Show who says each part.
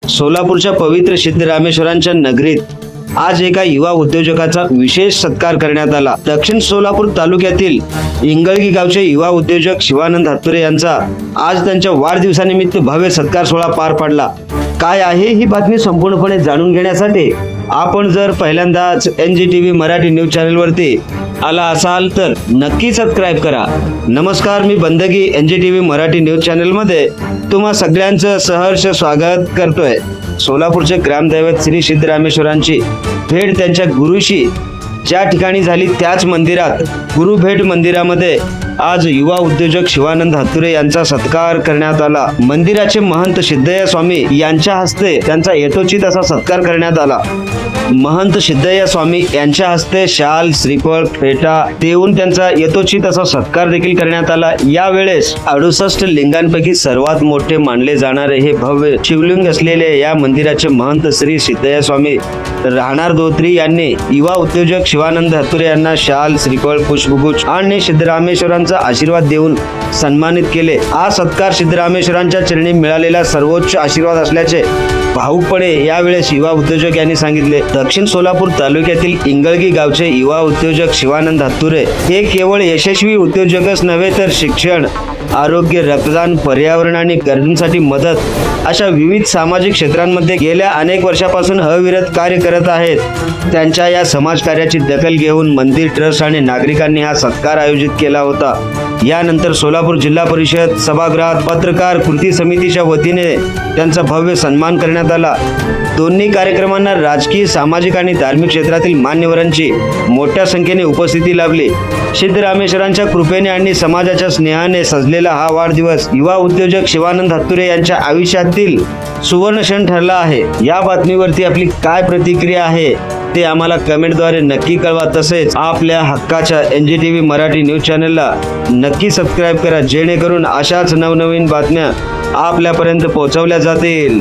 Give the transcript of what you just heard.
Speaker 1: सोलापूरच्या पवित्र सिद्धरामेश्वरांच्या नगरीत आज एका युवा उद्योजकाचा विशेष सत्कार करण्यात आला। दक्षिण सोलापूर तालुक्यातील इंगळगी गावचे युवा उद्योजक शिवानंद हातुरे यांचा आज त्यांच्या वाढदिवसानिमित्त भव्य सत्कार सोहळा पार पडला। काय आहे ही बातमी संपूर्णपणे जाणून घेण्यासाठी आपण जर पहिल्यांदाच NGTV मराठी न्यूज चॅनलवरती आला असाल तर नक्की सबस्क्राइब करा। नमस्कार, मी बंदगी NGTV मराठी न्यूज चॅनलमध्ये तुम्हा सगळ्यांचं सहर्ष स्वागत करतोय। सोलापूरचे ग्रामदैवत श्री सिद्धरामेश्वरांची भेट त्यांच्या गुरुशी ज्या ठिकाणी झाली त्याच मंदिरात गुरु भेट मंदिरामध्ये आज युवा उद्योजक शिवानंद हातुरे यांचा सत्कार करण्यात आला। मंदिराचे महंत सिद्धय्या स्वामी यांच्या हस्ते त्यांचा यथोचित असा सत्कार करण्यात आला। महंत सिद्धय्या स्वामी यांच्या हस्ते शाल, श्रीफळ, फेटा देऊन त्यांचा यथोचित असा सत्कार देखील करण्यात आला। यावेळेस 68 लिंगांपैकी सर्वात मोठे मानले जाणारे हे भव्य शिवलिंग असलेले या मंदिराचे महंत श्री सिद्धय्या स्वामी राहणार दोत्री यांनी युवा उद्योजक शिवानंद हातुरे यांना शाल, श्रीफळ, पुष्पगुच्छ आणि सिद्धरामेश्वरांचा आशीर्वाद देऊन सन्मानित केले। हा सत्कार सिद्धरामेश्वरांच्या चरणी मिळालेला सर्वोच्च आशीर्वाद असल्याचे भावुकपणे यावेळेस युवा उद्योजक यांनी सांगितले। दक्षिण सोलापूर तालुक्यातील इंगळगी गावचे युवा उद्योजक शिवानंद हातुरे हे केवळ यशस्वी उद्योजकच नव्हे तर शिक्षण, आरोग्य, रक्तदान, पर्यावरण आणि गरजूंसाठी मदत अशा विविध सामाजिक क्षेत्रांमध्ये गेल्या अनेक वर्षापासून अविरत कार्य करत आहेत। त्यांच्या या समाजकार्याची दखल घेऊन मंदिर ट्रस्ट आणि नागरिकांनी हा सत्कार आयोजित केला होता। यानंतर सोलापूर जिल्हा परिषद सभागृहात पत्रकार कृती समितीच्या वतीने त्यांचा भव्य सन्मान करण्यात आला। दोन्ही कार्यक्रमांना राजकीय, सामाजिक आणि धार्मिक क्षेत्रातील मान्यवरांची मोठ्या संख्येने उपस्थिती लाभली। सिद्धरामेश्वरांच्या कृपेने आणि समाजाच्या स्नेहाने सजलेला हा वाढदिवस युवा उद्योजक शिवानंद हातुरे यांच्या आयुष्यातील सुवर्ण क्षण ठरला आहे। या बातमीवरती आपली काय प्रतिक्रिया आहे ते आम्हाला कमेंटद्वारे नक्की कळवा। तसेच आपल्या हक्काच्या NGTV मराठी न्यूज चॅनलला नक्की सबस्क्राइब करा, जेणेकरून अशाच नवनवीन बातम्या आपल्यापर्यंत पोहोचवल्या जातील।